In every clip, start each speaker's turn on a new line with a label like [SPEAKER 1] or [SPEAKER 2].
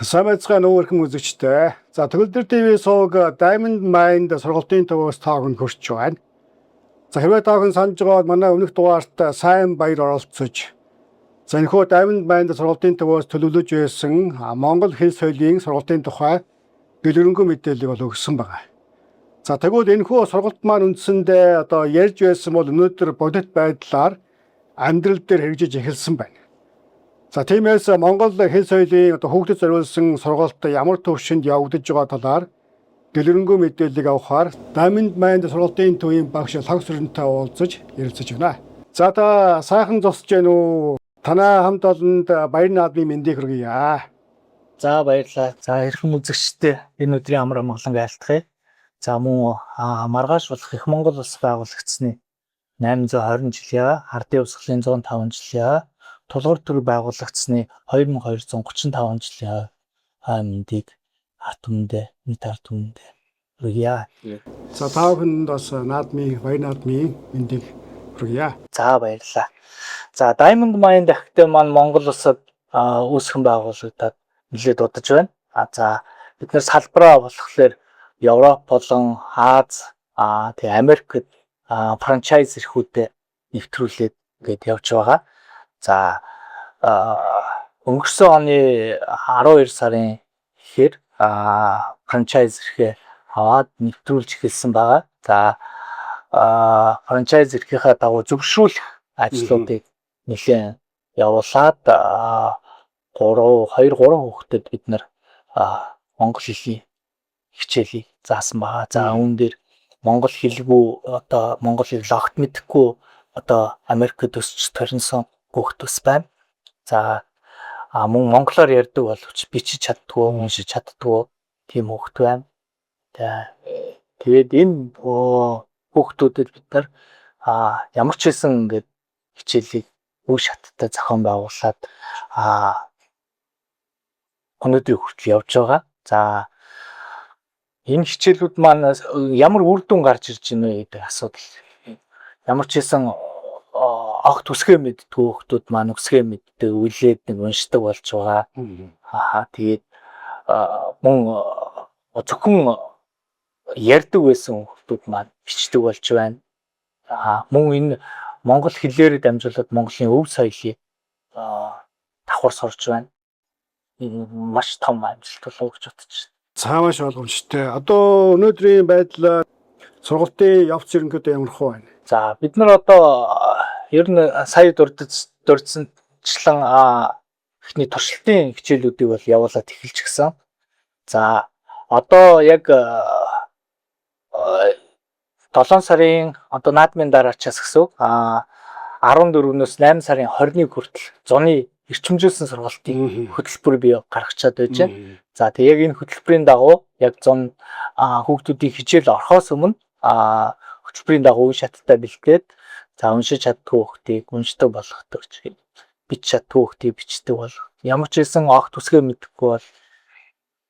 [SPEAKER 1] Самэцгай нүүрхэн үзэгчтэй. За Төгөлдөр ТV сууг Diamond Mind сургалтын төвөөс таагүй хөрч байна. За хэрвээ таагүй санаж байгаа бол манай өмнөх дугаарт сайн баяр оролцож. За энэхүү Diamond Mind сургалтын төвөөс төлөвлөж байсан Монгол хэл соёлын сургалтын тухай дэлгэрэнгүй мэдээллийг бол өгсөн байна. За тэгвэл энэхүү сургалт маань үндсэндээ одоо ярьж байсан бол өнөөдөр бодит байдлаар амьдрал дээр хэрэгжиж эхэлсэн байна. За тиймээс Монгол хэл соёлын одоо хүүхдэд зориулсан сургалт ямар төвшөнд явагдаж байгаа талаар дэлгэрэнгүй мэдээллийг авахаар Diamond Mind сургалтын төвийн багш Лав Сүрэнтэй уулзаж ярилцаж байна. За та сайхан зогсож байна уу? Танай хамт олонд баяр наадмын мэндийг хүргье.
[SPEAKER 2] За баярлалаа. За эрхэм үзэгчдээ энэ өдрийн амар амгалан айлтгая. За мөн маргааш болох Их Монгол улс байгуулагдсны 820 жилийн Ардын Хувьсгалын 105 жилийн Тулгуур төр байгуулагдсны 2235 жилийн мэндийг ард түмэндээ нийт ард түмэндээ хүргье.
[SPEAKER 1] За та бүхэнд бас наадмын баяр наадмын мэндийг хүргье.
[SPEAKER 2] За баярлалаа. За Diamond Mind Academy маань Монгол улсад үүсгэн байгуулагдаад нэлээд удаж байна. За бид нэр салбараа болохоор Европ болон Аз, тэгээ Америкт франчайз эрхүүдэд нэвтрүүлээд ингээд явж байгаа. За өнгөрсөн оны 12 сарын ихээр франчайз эрхээ аваад нэвтрүүлж эхэлсэн байгаа. За франчайз эрхийнхаа дагуу зөвшөөрөх ажлуудыг нэлээд явуулаад 2-3 хүүхдэд бид нар монгол хэлний хичээлийг заасан байгаа. За үүн дээр монгол хэлгүй одоо монгол хэл огт мэдэхгүй одоо Америкт өсч төрсөн хүүхдүүд байна. За мөн монголоор ярьдаг боловч бичиж чаддгүй, уншиж чаддгүй тийм хүүхд байна. Тэгээд энэ хүүхдүүдэд бид нар ямар ч хэсэн ингээд хичээлийг үе шаттай зохион байгуулад өнөөдрийн хүртэл явж байгаа. За энэ хичээлүүд маань ямар үр дүн гарч ирж байна вэ гэдэг асуудал. Ямар ч хэсэн огт үсгээ мэддэг хүүхдүүд маань үсгээ мэддэг, үлээд нэг уншдаг болж байгаа. Тэгээд мөн зөвхөн ярьдаг байсан хүүхдүүд маань бичдэг болж байна. Мөн энэ монгол хэлээр дамжуулаад Монголын өв соёлыг давхар сурж байна. Энэ маш том амжилт болов гэж бодож байна.
[SPEAKER 1] Цаамаш болгоомжтой. Одоо өнөөдрийн байдлаар сургалтын явц ерөнхийдөө ямар хөө байна?
[SPEAKER 2] За бид нар одоо ер нь сая дурдсанчлан ихний туршилтын хичээлүүдийг бол явуулаад эхэлж гисэн. За одоо яг 7 сарын одоо наадмын дараачаас гэсэн 14-өөс 8 сарын 21 хүртэл зуны эрчимжүүлсэн сургалтын хөтөлбөр бий гаргачаад байж байна. За тэг яг энэ хөтөлбөрийн дагуу яг 100 хүүхдүүдийн хичээл орохоос өмнө хөтөлбөрийн дагуу үе шаттай бэлдээд за уншиж чаддгүй хүүхдийг уншдаг болгохдаг ч бич чаддгүй хүүхдийг бичдэг бол ямар ч хэсэн огт үсгээ мэдэхгүй бол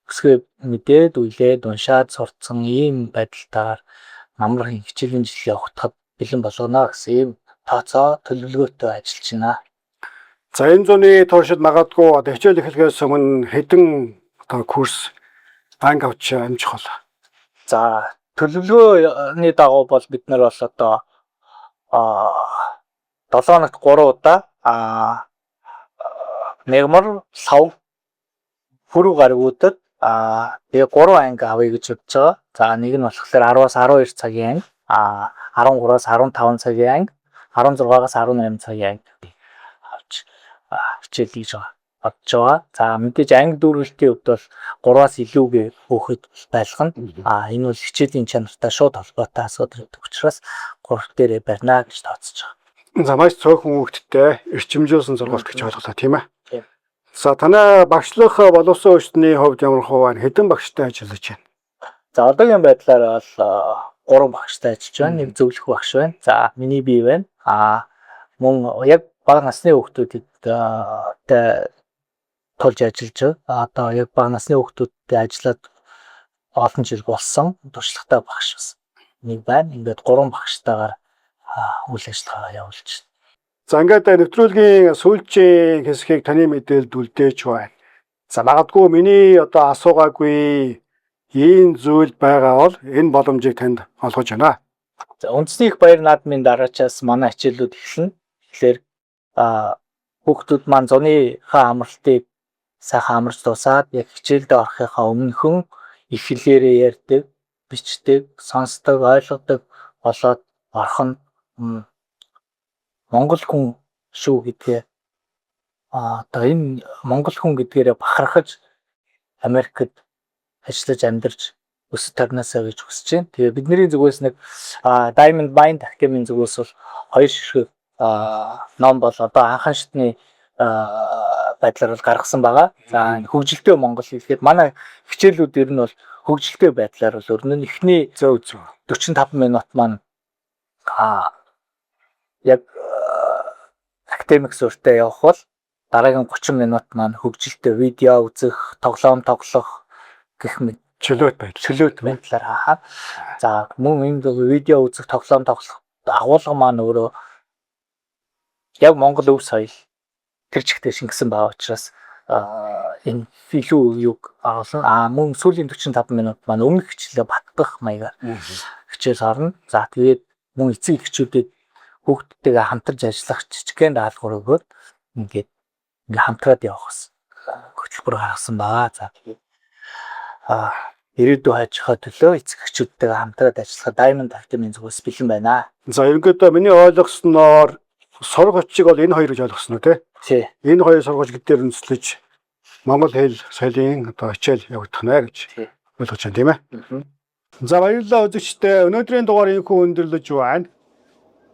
[SPEAKER 2] үсгээ мэдээд үйлээд уншаад сурцсан ийм байдалтаар намрын хичээлийн жил явагдахад бэлэн болгоно гэсэн ийм тооцоо төлөвлөгөөтэй ажиллаж байна.
[SPEAKER 1] За энэ зуны туршид магадгүй хичээл эхлэхээс өмнө хэдэн курс анги авч амжих бол.
[SPEAKER 2] За төлөвлөгөөний дагуу бол бид нар бол одоо 7 хоногт 3 удаа мегмар сав пүрүү гаргуудад тэгээ 3 анги авъя гэж бодож байгаа. За нэг нь болохоор 10-аас 12 цагийн анги, 13-аас 15 цагийн анги, 16-аас 18 цагийн анги авч хичээл хийж бодож байгаа. За мэдээж анги дүүргэлтийн хувьд бол 3-аас илүүгээ хөөхд байлгана. Энэ бол хичээлийн чанартай шууд холбоотой асуудал гэдэг учраас 3 дээрээ барина гэж тооцож байгаа.
[SPEAKER 1] За маш цөөхөн хүүхдтэй эрчимжүүлсэн сургалт гэж ойлголоо тийм ээ.
[SPEAKER 2] Тийм.
[SPEAKER 1] За танай багшлах боловсон өчтний хувьд ямар хуваа хэдэн багштай ажиллаж байна?
[SPEAKER 2] За одоогийн байдлаар бол 3 багштай ажиллаж байна. Нэг зөвлөх багш байна. За миний бие байна. Мөн яг бага насны хүүхдүүдэд тулж ажиллаж байгаа. Одоо яг бага насны хүүхдүүдтэй ажиллаад олон жил болсон туршлагатай багш бас нэг байна. Ингээд 3 багштайгаар үйл ажиллагаа явуулж байна.
[SPEAKER 1] За ингээд нэвтрүүлгийн сүүлчийн хэсгийг таны мэдээлэлд үлдээж байна. За магадгүй миний одоо асуугаагүй ийм зүйл байгаа бол энэ боломжийг танд олгож байна.
[SPEAKER 2] За үндэсний их баяр наадмын дараачаас манай хичээлүүд эхэлнэ. Тэгэхээр хүүхдүүд маань зуныхаа амралтыг сайхан амарч дуусаад яг хичээлдээ орохынхаа өмнөхөн их хэлээрээ ярьдаг, бичдэг, сонсдог, ойлгодог болоод орох нь Монгол хүн шүү гэдгээ одоо энэ Монгол хүн гэдгээрээ бахархаж Америкт ажиллаж амьдарч өсөж тарнаасаа гэж хүсэж байна. Тэгээ бидний зүгээс нэг Diamond Mind Academy зүгээс бол хоёр ширхэг ном бол одоо анхан шатны байдлаар бол гаргасан байгаа. За хөгжилтэй Монгол хэлгээд манай хичээлүүд ер нь бол хөгжилтэй байдлаар бол өрнөн эхний 45 минут маань яг академик суурьтай явах бол дараагийн 30 минут маань хөгжилтэй видео үзэх, тоглоом тоглох гэх мэт
[SPEAKER 1] Чөлөөт
[SPEAKER 2] байдлаар хаа. За мөн энэ видео үзэх, тоглоом тоглох агуулга маань өөрөө яг Монгол өв соёл тэр чигтээ шингэсэн байгаа учраас энэ илүү юг агуулсан. Мөн сүүлийн 45 минут маань өмнөх хичээлээ баттгах маягаар хичээл орно. За тэгээд мөн эцэг эхчүүдэд хүүхдтэйгээ хамтарч ажиллах жижигхэн даалгавар өгөөд ингээд хамтраад явах хөтөлбөр гаргасан байгаа. За тэгээд ирээдүйн хайчхаа төлөө эцэг эхчүүдтэйгээ хамтраад ажиллах Diamond Academy зүгээс бэлэн байна.
[SPEAKER 1] За ерөнхийдөө миний ойлгосноор сургуульчиг бол энэ хоёр гэж ойлгосноо тий. Энэ хоёр сургууль дээр үндэслэж Монгол хэл соёлын одоо хичээл явагдах нэ гэж ойлгож байна тийм ээ. За баярлалаа үзэгчдээ. Өнөөдрийн дугаар энэхүү өндөрлөж байна.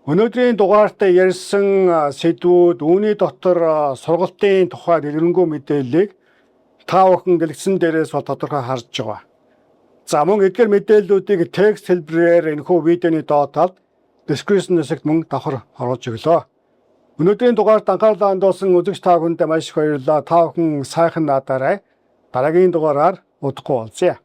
[SPEAKER 1] Өнөөдрийн дугаартаа ярьсан сэдвүүд үүний дотор сургалтын тухай дэлгэрэнгүй мэдээллийг та бүхэн дэлгэцэн дээрээс бол тодорхой харж байгаа. За мөн эдгээр мэдээллүүдийг текст хэлбэрээр энэхүү видеоны доод талд description хэсэгт мөн давхар оруулж өглөө. Өнөөдрийн дугаарт анхаарлаа хандуулсан үзэгч та бүхэнд маш их баярлалаа. Та бүхэн сайхан надаарай. Дараагийн дугаараар удахгүй уулзъя.